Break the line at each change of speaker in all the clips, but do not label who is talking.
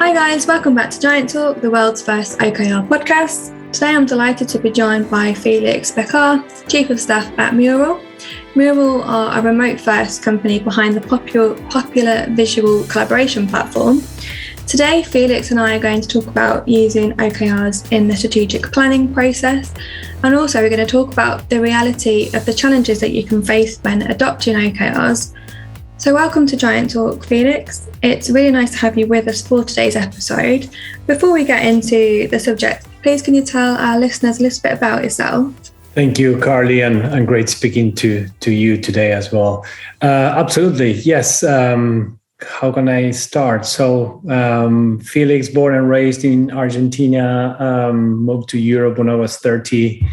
Hi guys, welcome back to Giant Talk, the world's first OKR podcast. Today I'm delighted to be joined by Felix Becker, Chief of Staff at Mural. Mural are a remote-first company behind the popular visual collaboration platform. Today, Felix and I are going to talk about using OKRs in the strategic planning process, and also we're going to talk about the reality of the challenges that you can face when adopting OKRs. So welcome to Giant Talk, Felix. It's really nice to have you with us for today's episode. Before we get into the subject, please can you tell our listeners a little bit about yourself?
Thank you, Carly, and great speaking to you today as well. Absolutely, yes. How can I start? So Felix, born and raised in Argentina, moved to Europe when I was 30.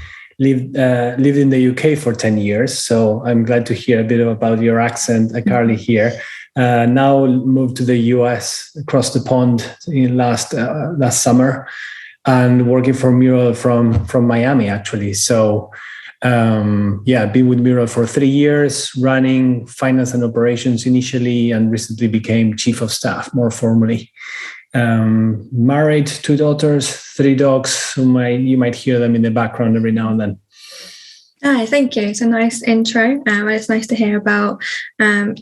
Lived in the UK for 10 years, so I'm glad to hear a bit about your accent, Carly, here. Now moved to the US across the pond in last summer, and working for Mural from Miami, actually. So been with Mural for 3 years, running finance and operations initially, and recently became chief of staff more formally. Married, 2 daughters, 3 dogs. You might hear them in the background every now and then.
Hi, thank you. It's a nice intro. It's nice to hear about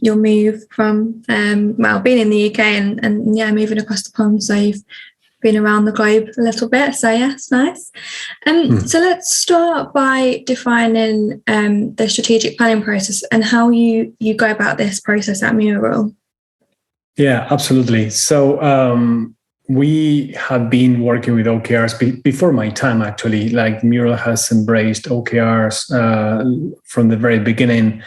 your move from being in the UK and moving across the pond. So you've been around the globe a little bit. So yeah, it's nice. So let's start by defining the strategic planning process and how you go about this process at Mural.
Yeah, absolutely. So we have been working with OKRs before my time, actually. Like Mural has embraced OKRs from the very beginning.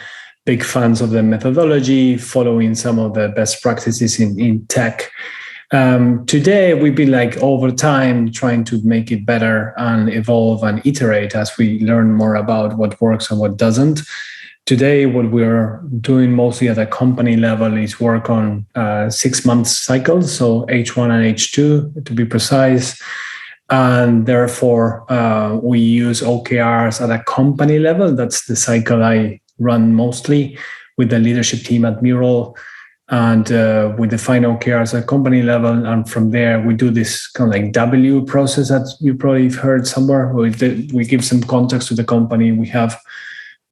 Big fans of the methodology, following some of the best practices in tech. Today, we've been over time trying to make it better and evolve and iterate as we learn more about what works and what doesn't. Today, what we're doing mostly at a company level is work on 6-month cycles, so H1 and H2 to be precise. And therefore, we use OKRs at a company level. That's the cycle I run mostly with the leadership team at Mural. And we define OKRs at company level. And from there, we do this kind of W process that you probably have heard somewhere. We give some context to the company. We have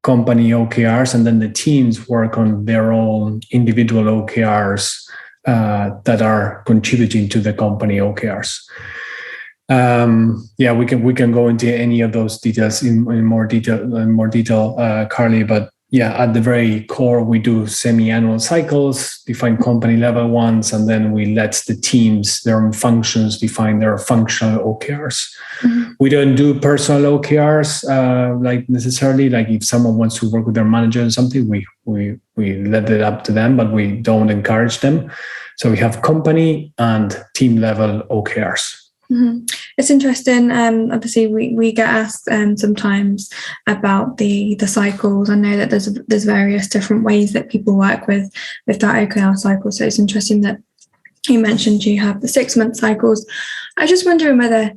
company OKRs, and then the teams work on their own individual OKRs that are contributing to the company OKRs. We can go into any of those details in more detail, Carly. But yeah, at the very core, we do semi-annual cycles, define company level ones, and then we let the teams, their own functions, define their functional OKRs. Mm-hmm. We don't do personal OKRs necessarily. Like if someone wants to work with their manager or something, we let it up to them, but we don't encourage them. So we have company and team level OKRs.
Mm-hmm. It's interesting. Obviously, we get asked sometimes about the cycles. I know that there's various different ways that people work with that OKR cycle. So it's interesting that you mentioned you have the 6-month cycles. I was just wondering whether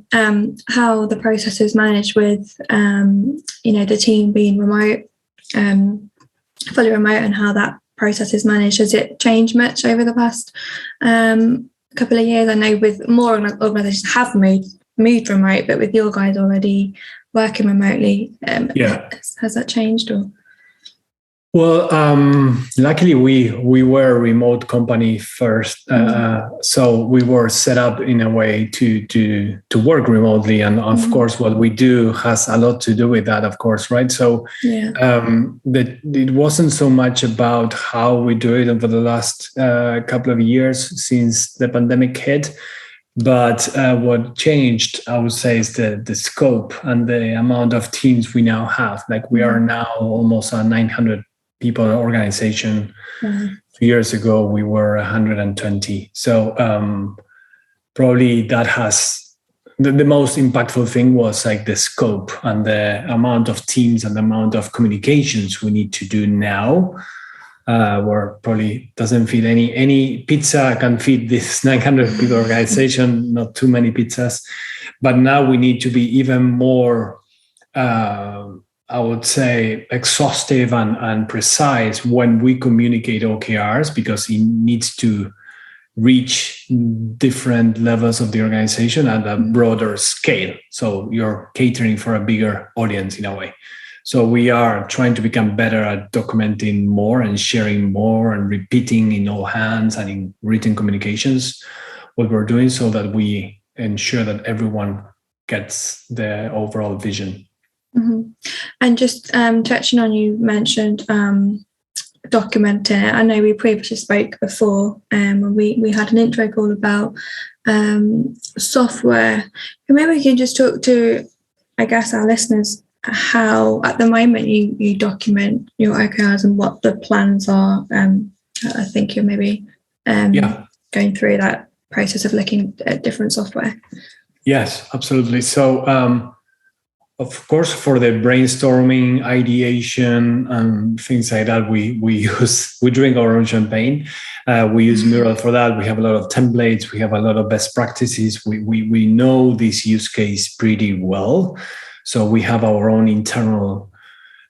how the process is managed with the team being remote, fully remote, and how that process is managed. Has it changed much over the past couple of years? I know with more organizations have moved remote, but with your guys already working remotely, has that changed? Or
well, luckily we were a remote company first, so we were set up in a way to work remotely, and of course what we do has a lot to do with that, of course, right? So it wasn't so much about how we do it over the last couple of years since the pandemic hit, but what changed, I would say, is the scope and the amount of teams we now have. Like we are now almost a 900 people organization. Mm-hmm. 2 years ago, we were 120. So probably that has the most impactful thing was like the scope and the amount of teams and the amount of communications we need to do now, where probably doesn't fit any pizza can feed this 900 people organization, not too many pizzas. But now we need to be even more I would say, exhaustive and precise when we communicate OKRs, because it needs to reach different levels of the organization at a broader scale. So you're catering for a bigger audience in a way. So we are trying to become better at documenting more and sharing more and repeating in all hands and in written communications what we're doing, so that we ensure that everyone gets the overall vision.
Mm-hmm. And just touching on, you mentioned documenting it. I know we previously spoke before, we had an intro call about software. Maybe we can just talk to, I guess, our listeners how at the moment you document your OKRs and what the plans are. I think you're maybe going through that process of looking at different software.
Yes, absolutely. So of course, for the brainstorming, ideation, and things like that, we drink our own champagne. We use Mural for that. We have a lot of templates. We have a lot of best practices. We know this use case pretty well. So we have our own internal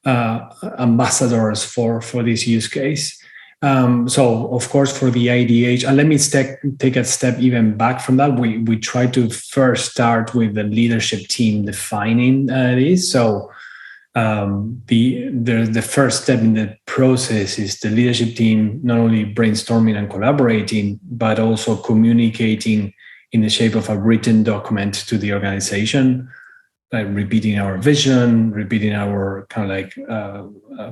ambassadors for this use case. So of course, for the ideation, and let me take a step even back from that. We try to first start with the leadership team defining this. So the first step in the process is the leadership team not only brainstorming and collaborating, but also communicating in the shape of a written document to the organization, like repeating our vision, repeating our kind of like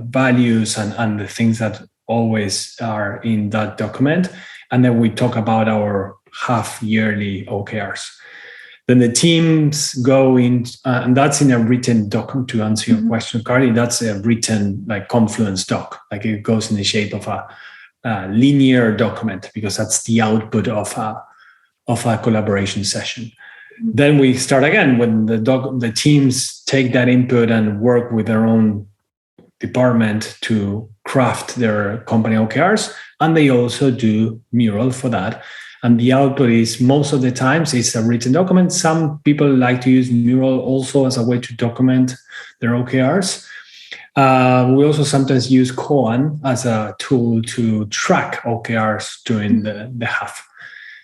values and the things that always are in that document. And then we talk about our half-yearly OKRs. Then the teams go in, and that's in a written document. To answer your question, Carly, that's a written like Confluence doc. Like it goes in the shape of a linear document, because that's the output of a collaboration session. Then we start again when the teams take that input and work with their own department to craft their company OKRs, and they also do Mural for that. And the output is, most of the times, it's a written document. Some people like to use Mural also as a way to document their OKRs. We also sometimes use Koan as a tool to track OKRs during the half.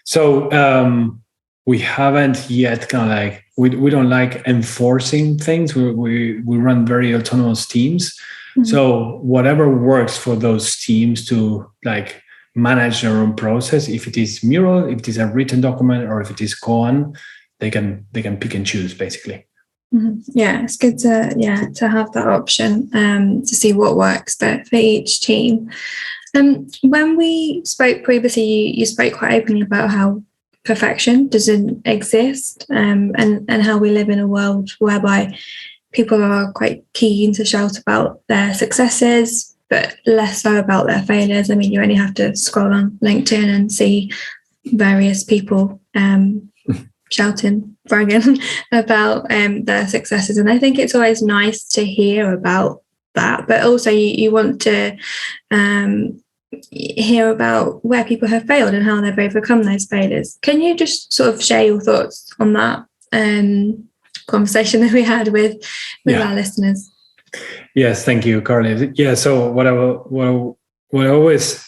So we haven't yet kind of like, we don't like enforcing things. We run very autonomous teams. So whatever works for those teams to like manage their own process, if it is Mural, if it is a written document, or if it is Koan, they can pick and choose basically.
Yeah, it's good to have that option to see what works for each team. When we spoke previously, you spoke quite openly about how perfection doesn't exist, and how we live in a world whereby people are quite keen to shout about their successes, but less so about their failures. I mean, you only have to scroll on LinkedIn and see various people shouting, bragging about their successes. And I think it's always nice to hear about that, but also you want to hear about where people have failed and how they've overcome those failures. Can you just sort of share your thoughts on that conversation that we had with our listeners?
Yes, thank you, Carly. Yeah, so what I always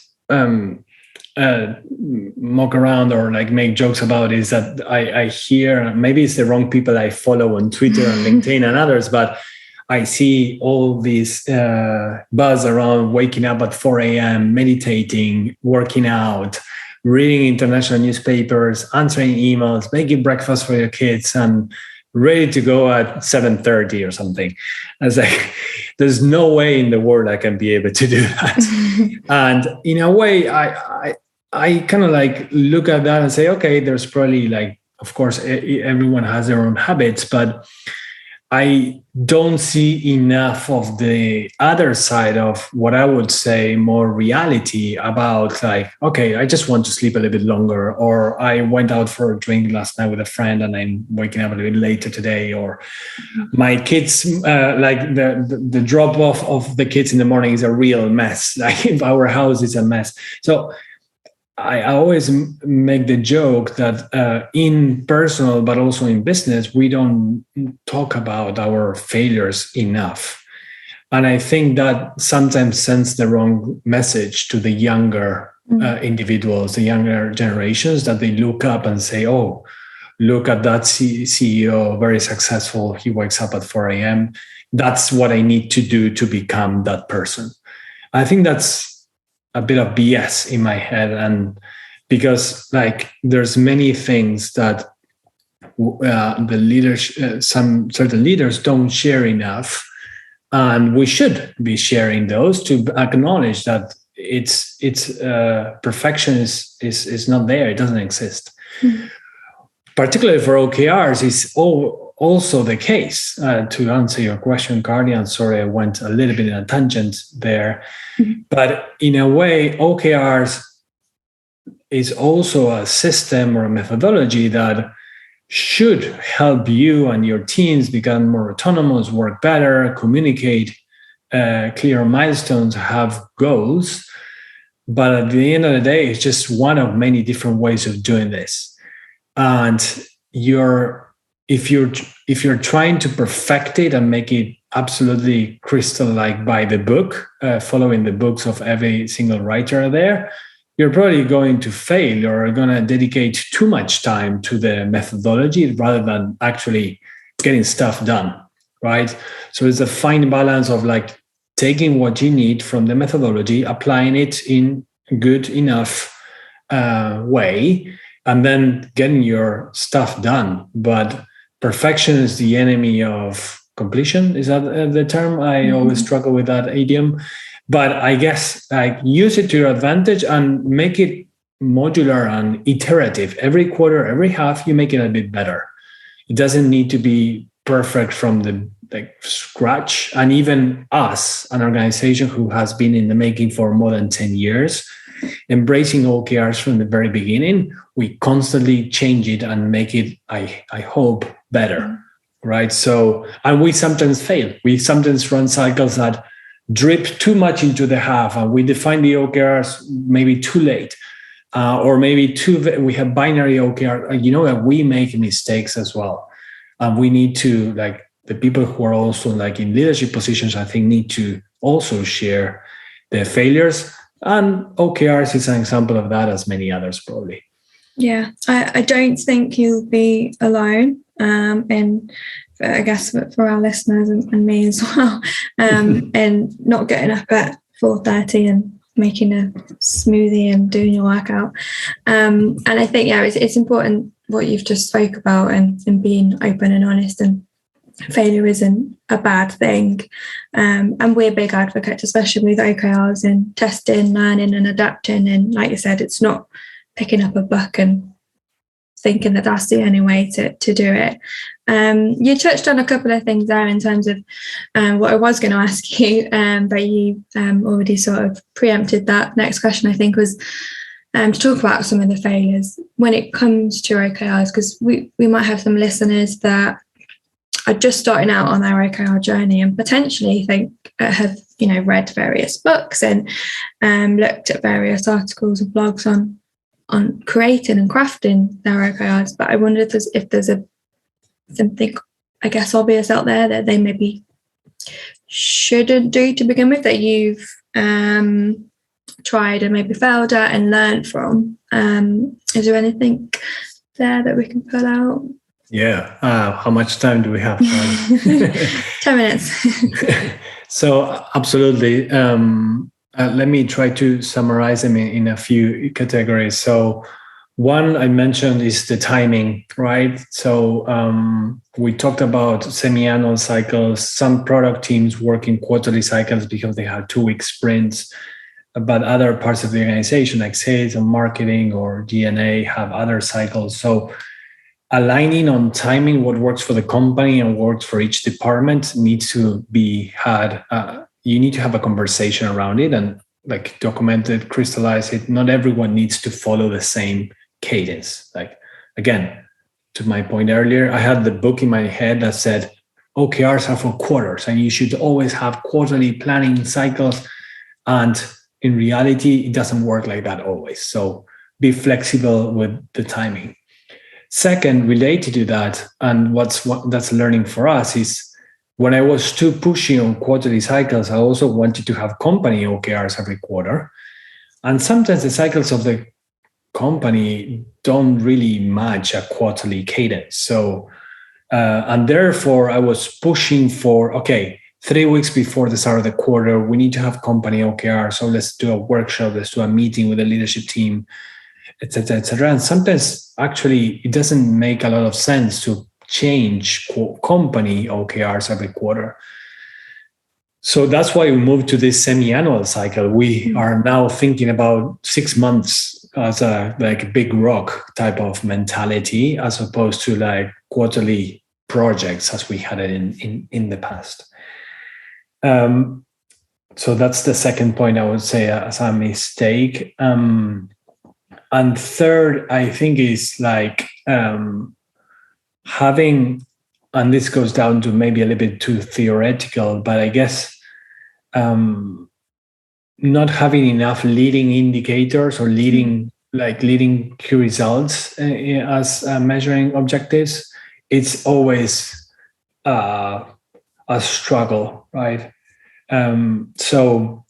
mock around or like make jokes about is that I hear, maybe it's the wrong people I follow on Twitter and LinkedIn and others, but I see all this buzz around waking up at 4 a.m., meditating, working out, reading international newspapers, answering emails, making breakfast for your kids, and ready to go at 7:30 or something. I was like, there's no way in the world I can be able to do that. And in a way, I kind of like look at that and say, okay, there's probably like, of course, everyone has their own habits, but I don't see enough of the other side of what I would say more reality about like, okay, I just want to sleep a little bit longer, or I went out for a drink last night with a friend and I'm waking up a little bit later today, or my kids, like the drop off of the kids in the morning is a real mess. Like if our house is a mess. So I always make the joke that in personal, but also in business, we don't talk about our failures enough. And I think that sometimes sends the wrong message to the younger individuals, the younger generations, that they look up and say, oh, look at that CEO, very successful. He wakes up at 4 a.m. That's what I need to do to become that person. I think that's a bit of BS in my head. And because like there's many things that the leaders, some certain leaders don't share enough. And we should be sharing those to acknowledge that it's perfection is not there. It doesn't exist. Mm-hmm. Particularly for OKRs, is also the case. To answer your question, Carly, I'm sorry I went a little bit in a tangent there. Mm-hmm. But in a way, OKRs is also a system or a methodology that should help you and your teams become more autonomous, work better, communicate clear milestones, have goals. But at the end of the day, it's just one of many different ways of doing this. And if you're trying to perfect it and make it absolutely crystal like by the book, following the books of every single writer there, you're probably going to fail or going to dedicate too much time to the methodology rather than actually getting stuff done, right? So it's a fine balance of like taking what you need from the methodology, applying it in good enough way, and then getting your stuff done. But perfection is the enemy of completion. Is that the term? I always struggle with that idiom. But I guess like use it to your advantage and make it modular and iterative. Every quarter, every half, you make it a bit better. It doesn't need to be perfect from the scratch. And even us, an organization who has been in the making for more than 10 years, embracing OKRs from the very beginning, we constantly change it and make it, I hope, better, right? So, and we sometimes fail. We sometimes run cycles that drip too much into the half, and we define the OKRs maybe too late, or maybe we have binary OKR. You know that we make mistakes as well, and we need to, like, the people who are also like in leadership positions, I think, need to also share their failures. And OKRs is an example of that, as many others probably.
Yeah, I don't think you'll be alone. And I guess for our listeners and me as well, and not getting up at 4:30 and making a smoothie and doing your workout. And I think, yeah, it's important what you've just spoke about and being open and honest, and failure isn't a bad thing. And we're big advocates, especially with OKRs, and testing, learning and adapting. And like you said, it's not picking up a book and thinking that that's the only way to do it. You touched on a couple of things there in terms of what I was going to ask you, but you already sort of preempted that. Next question, I think, was to talk about some of the failures when it comes to OKRs, because we might have some listeners that are just starting out on their OKR journey and potentially have read various books and looked at various articles and blogs on creating and crafting their OKRs. But I wonder if there's something, I guess, obvious out there that they maybe shouldn't do to begin with, that you've tried and maybe failed at and learned from. Is there anything there that we can pull out?
Yeah. How much time do we have?
10 minutes.
So absolutely. Let me try to summarize them in a few categories. So one I mentioned is the timing, right? So we talked about semi-annual cycles. Some product teams work in quarterly cycles because they have 2-week sprints, but other parts of the organization like sales and marketing or G&A have other cycles. So aligning on timing, what works for the company and works for each department, needs to be had. You need to have a conversation around it and like document it, crystallize it. Not everyone needs to follow the same cadence. Like, again, to my point earlier, I had the book in my head that said OKRs are for quarters and you should always have quarterly planning cycles. And in reality, it doesn't work like that always. So be flexible with the timing. Second, related to that, and that's learning for us, is when I was too pushy on quarterly cycles, I also wanted to have company OKRs every quarter. And sometimes the cycles of the company don't really match a quarterly cadence. So, and therefore I was pushing for, okay, 3 weeks before the start of the quarter, we need to have company OKR. So let's do a workshop, let's do a meeting with the leadership team, etc., etc. And sometimes actually it doesn't make a lot of sense to change company OKRs every quarter. So that's why we moved to this semi-annual cycle. We are now thinking about 6 months as a like big rock type of mentality, as opposed to like quarterly projects as we had it in the past. So that's the second point I would say as a mistake. And third, I think is like having, and this goes down to maybe a little bit too theoretical, but I guess not having enough leading indicators or leading key results as measuring objectives. It's always a struggle, right? So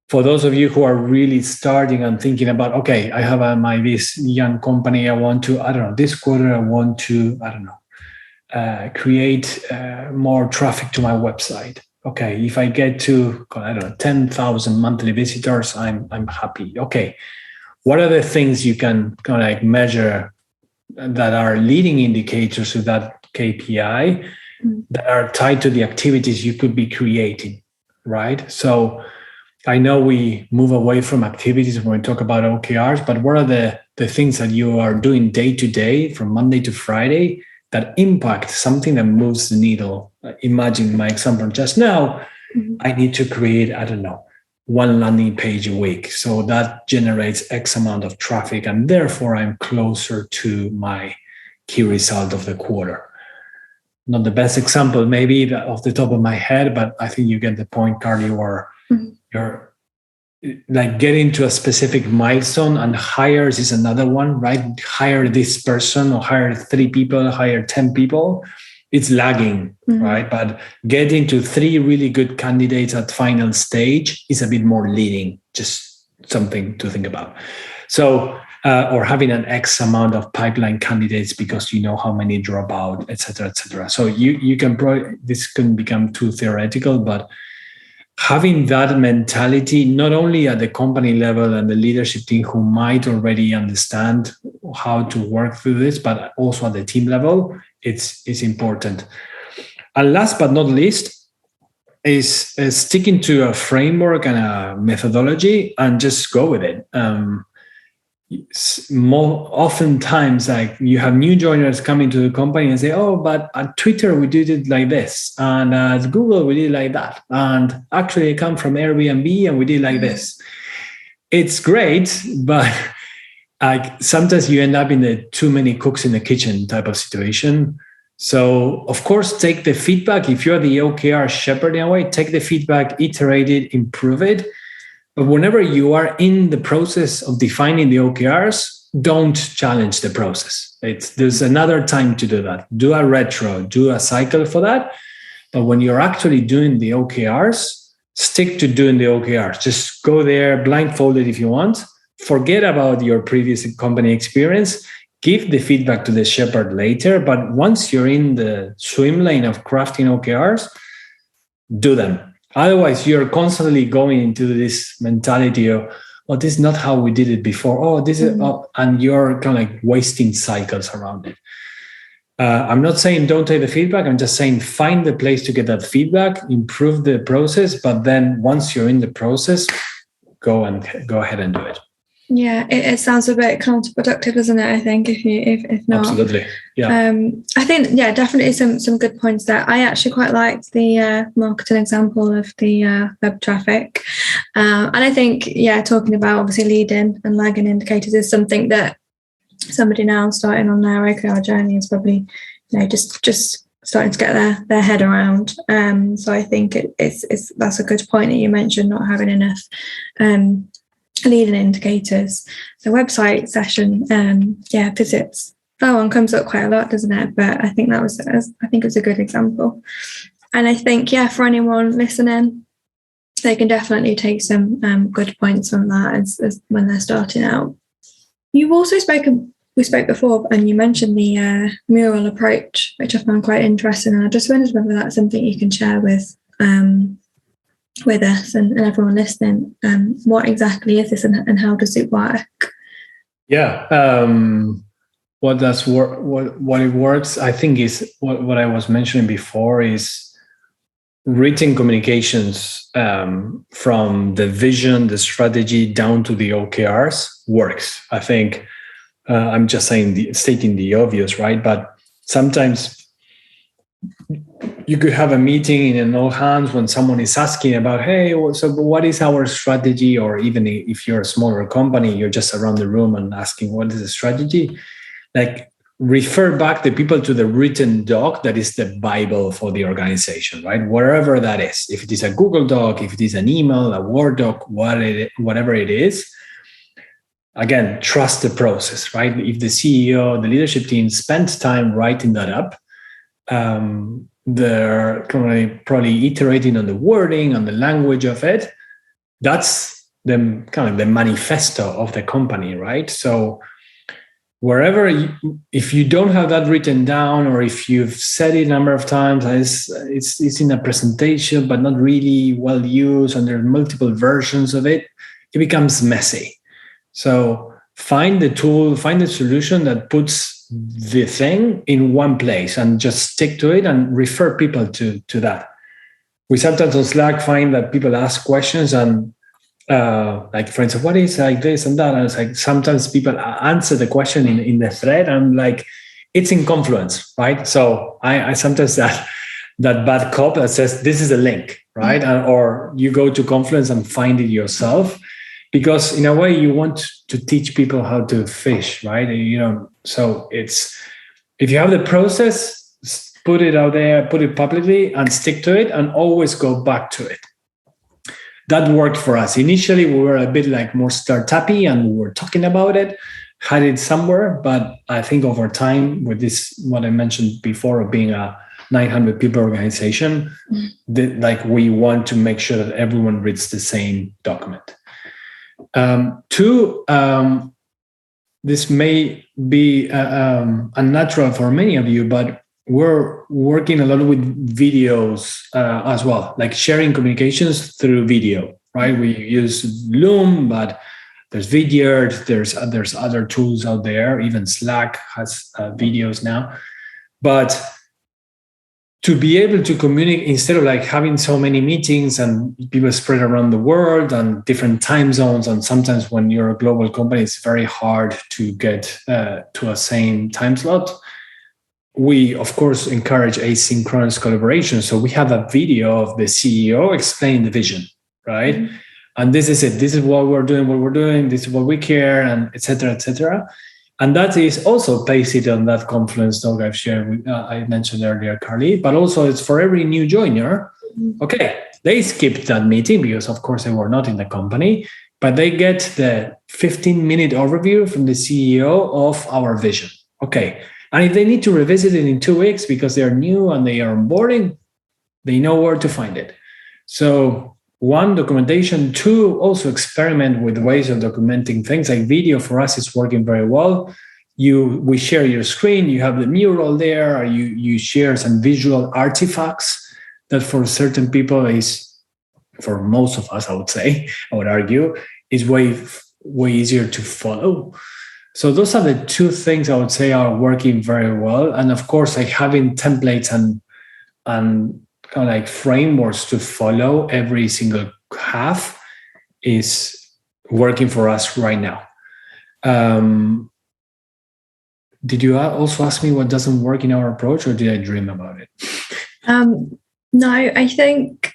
for those of you who are really starting and thinking about, okay, I have this young company, I want to, this quarter I want to, create more traffic to my website. Okay, if I get to 10,000 monthly visitors, I'm happy. Okay, what are the things you can measure that are leading indicators to that KPI that are tied to the activities you could be creating, right? So I know we move away from activities when we talk about OKRs, but what are the things that you are doing day to day from Monday to Friday that impact something that moves the needle? Imagine my example just now, I need to create, one landing page a week. So that generates X amount of traffic, and therefore I'm closer to my key result of the quarter. Not the best example, maybe off the top of my head, but I think you get the point, Carly, where you're like getting to a specific milestone, and hires is another one, right? Hire this person or hire 3 people, hire 10 people. It's lagging, right? But getting to 3 really good candidates at final stage is a bit more leading, just something to think about. So, or having an X amount of pipeline candidates because you know how many drop out, et cetera, et cetera. So you can this can become too theoretical, but having that mentality, not only at the company level and the leadership team who might already understand how to work through this, but also at the team level, it's important. And last but not least is sticking to a framework and a methodology and just go with it. More oftentimes, like you have new joiners coming to the company and say, oh, but at Twitter we did it like this, and at Google we did it like that, and actually I come from Airbnb and we did like this. It's great, but like sometimes you end up in the too many cooks in the kitchen type of situation. So of course, take the feedback. If you're the OKR shepherd in a way, take the feedback, iterate it, improve it. But whenever you are in the process of defining the OKRs, don't challenge the process. There's another time to do that. Do a retro, do a cycle for that. But when you're actually doing the OKRs, stick to doing the OKRs. Just go there blindfolded if you want. Forget about your previous company experience. Give the feedback to the shepherd later. But once you're in the swim lane of crafting OKRs, do them. Otherwise, you're constantly going into this mentality of, oh, this is not how we did it before. Oh, this is, and you're kind of like wasting cycles around it. I'm not saying don't take the feedback. I'm just saying find the place to get that feedback, improve the process. But then once you're in the process, go ahead and do it.
Yeah, it sounds a bit counterproductive, doesn't it? I think if not,
absolutely, yeah.
I think definitely some good points there. I actually quite liked the marketing example of the web traffic, and I think talking about obviously leading and lagging indicators is something that somebody now starting on their OKR journey is probably just starting to get their head around. So I think it's that's a good point that you mentioned, not having enough leading indicators. The website session visits, that one comes up quite a lot, doesn't it? But I think it was a good example. And I think for anyone listening, they can definitely take some good points from that as when they're starting out. You've also we spoke before, and you mentioned the mural approach, which I found quite interesting. And I just wondered whether that's something you can share with us and everyone listening. What exactly is this, and how does it work?
Yeah. What does work? What it works, I think, is what I was mentioning before is written communications from the vision, the strategy down to the OKRs works. I think I'm just stating the obvious, right? But sometimes you could have a meeting in an all hands when someone is asking about, hey, so what is our strategy? Or even if you're a smaller company, you're just around the room and asking, what is the strategy? Like, refer back the people to the written doc that is the Bible for the organization, right? Wherever that is. If it is a Google Doc, if it is an email, a Word doc, whatever it is, again, trust the process, right? If the CEO, the leadership team spent time writing that up, they're probably iterating on the wording, on the language of it. That's the kind of the manifesto of the company, right? So wherever, if you don't have that written down, or if you've said it a number of times, it's in a presentation, but not really well used, and there are multiple versions of it, it becomes messy. So find the tool, find the solution that puts the thing in one place and just stick to it and refer people to that. We sometimes on Slack find that people ask questions and like, for instance, what is like this and that? And it's like, sometimes people answer the question in the thread. I'm like, it's in Confluence, right? So I sometimes that bad cop that says, this is a link, right? Mm-hmm. Or you go to Confluence and find it yourself, because in a way you want to teach people how to fish, right? So it's, if you have the process, put it out there, put it publicly and stick to it and always go back to it. That worked for us. Initially, we were a bit like more startup-y and we were talking about it, had it somewhere. But I think over time, with this, what I mentioned before of being a 900 people organization, like we want to make sure that everyone reads the same document. Two, this may be unnatural for many of you, but we're working a lot with videos as well, like sharing communications through video, right? We use Loom, but there's Vidyard, there's other tools out there. Even Slack has videos now. But to be able to communicate, instead of like having so many meetings and people spread around the world and different time zones, and sometimes when you're a global company, it's very hard to get to a same time slot. We, of course, encourage asynchronous collaboration. So we have a video of the CEO explaining the vision, right? Mm-hmm. And this is it. This is what we're doing. This is what we care, and et cetera, et cetera. And that is also pasted on that Confluence doc I've shared, I mentioned earlier, Carly, but also it's for every new joiner. Okay, they skipped that meeting because, of course, they were not in the company, but they get the 15-minute overview from the CEO of our vision. Okay. And if they need to revisit it in 2 weeks because they're new and they are onboarding, they know where to find it. So one, documentation. Two, also experiment with ways of documenting things. Like video for us is working very well. We share your screen, you have the mural there, or you share some visual artifacts that for certain people is, for most of us, I would argue, is way easier to follow. So those are the two things I would say are working very well. And of course, like having templates and kind of like frameworks to follow every single half is working for us right now. Did you also ask me what doesn't work in our approach, or did I dream about it?
No, I think,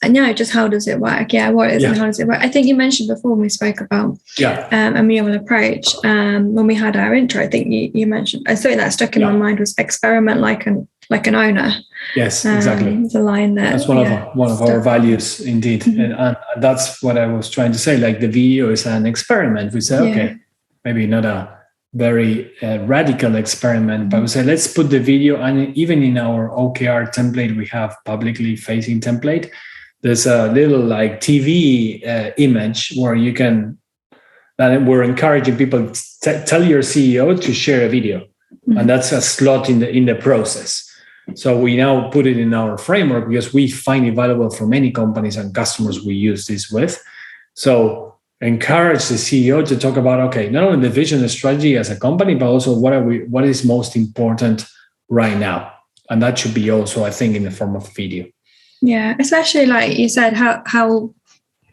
no, just how does it work? Yeah, what is it and how does it work? I think you mentioned before when we spoke about a mural approach, when we had our intro, I think you mentioned, something that stuck in my mind was experiment like an owner.
Yes, exactly.
It's a line
that's one of our values, indeed. Mm-hmm. And that's what I was trying to say. Like the video is an experiment. We say, okay, maybe not a very radical experiment, but we say, let's put the video, and even in our OKR template, we have publicly facing template there's a little like TV image where you can, and we're encouraging people to tell your CEO to share a video. Mm-hmm. And that's a slot in the process. So we now put it in our framework because we find it valuable for many companies and customers we use this with. So encourage the CEO to talk about, okay, not only the vision and strategy as a company, but also what is most important right now. And that should be also, I think, in the form of video.
Yeah, especially like you said, how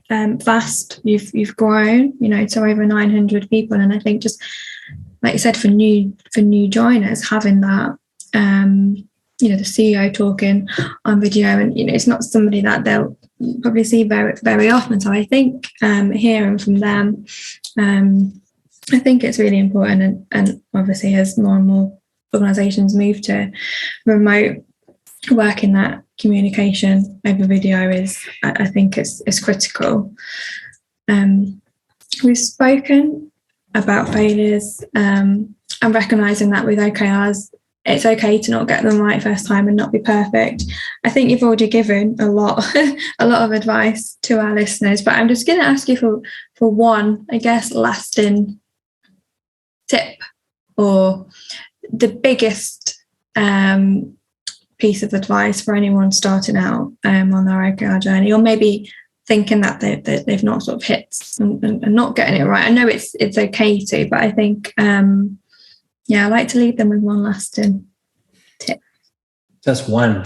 fast you've grown, to over 900 people. And I think just like you said, for new joiners, having that, the CEO talking on video, and it's not somebody that they'll probably see very, very often. So I think hearing from them, I think it's really important. And obviously, as more and more organisations move to remote working, that communication over video is, I think, it's critical. We've spoken about failures and recognising that with OKRs, it's okay to not get them right first time and not be perfect. I think you've already given a lot of advice to our listeners, but I'm just going to ask you for one, I guess, lasting tip or the biggest piece of advice for anyone starting out on their OKR journey, or maybe thinking that they've not sort of hit and not getting it right. I know it's okay to, but I think I like to leave them with one lasting tip.
Just one,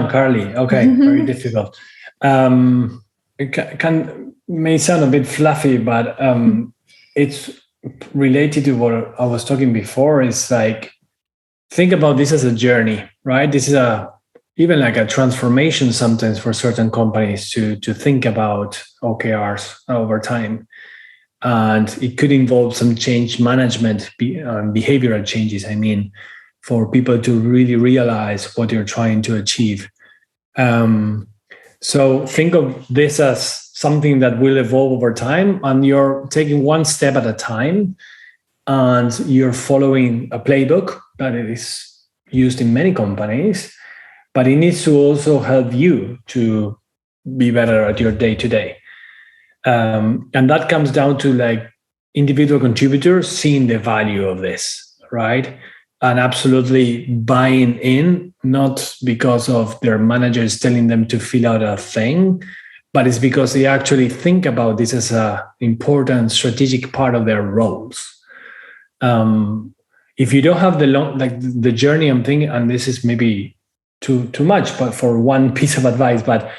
Carly. Okay, very difficult. It may sound a bit fluffy, but it's related to what I was talking before. It's like, think about this as a journey, right? This is even like a transformation sometimes for certain companies to think about OKRs over time. And it could involve some change management, behavioral changes, for people to really realize what you're trying to achieve. So think of this as something that will evolve over time, and you're taking one step at a time, and you're following a playbook that is used in many companies, but it needs to also help you to be better at your day-to-day. And that comes down to like individual contributors seeing the value of this, right? And absolutely buying in, not because of their managers telling them to fill out a thing, but it's because they actually think about this as an important strategic part of their roles. If you don't have the journey, I'm thinking, and this is maybe too much, but for one piece of advice, but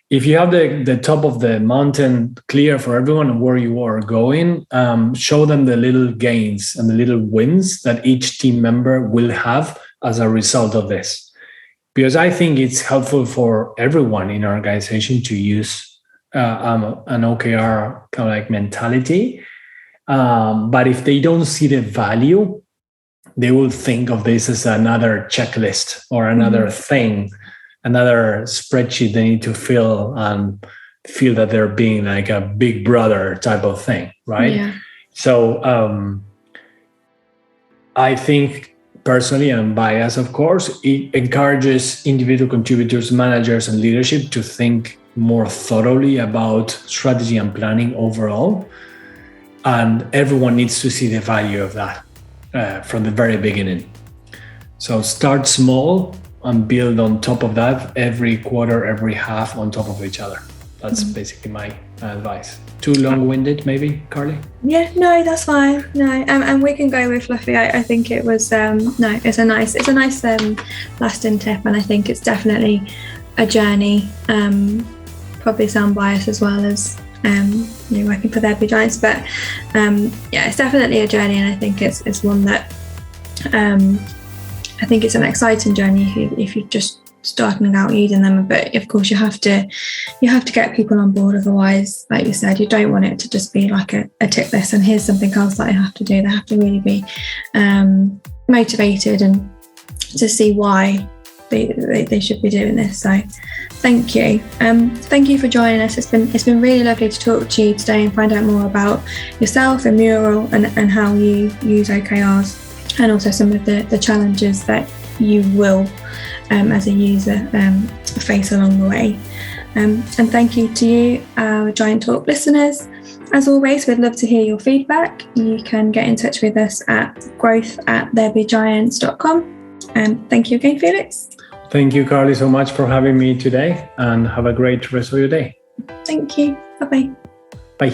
if you have the top of the mountain clear for everyone and where you are going, show them the little gains and the little wins that each team member will have as a result of this. Because I think it's helpful for everyone in our organization to use an OKR kind of like mentality. But if they don't see the value, they will think of this as another checklist or another thing, another spreadsheet they need to fill and feel that they're being like a big brother type of thing, right? Yeah. So I think personally, I'm biased, of course, it encourages individual contributors, managers, and leadership to think more thoroughly about strategy and planning overall. And everyone needs to see the value of that from the very beginning. So start small and build on top of that every quarter, every half on top of each other. That's basically my advice. Too long-winded, maybe, Carly?
Yeah, no, that's fine. No, and we can go with fluffy. I think it was it's a nice lasting tip, and I think it's definitely a journey. Probably sound biased as well as working for Therapy Giants, but it's definitely a journey, and I think it's one that I think it's an exciting journey if you're just starting out using them. But of course, you have to get people on board. Otherwise, like you said, you don't want it to just be like a tick list and here's something else that I have to do. They have to really be motivated and to see why they should be doing this. So thank you. Thank you for joining us. It's been really lovely to talk to you today and find out more about yourself and Mural and how you use OKRs, and also some of the challenges that you will, as a user, face along the way. And thank you to you, our Giant Talk listeners. As always, we'd love to hear your feedback. You can get in touch with us at growth@therebegiants.com. And thank you again, Felix.
Thank you, Carly, so much for having me today, and have a great rest of your day.
Thank you. Bye-bye.
Bye.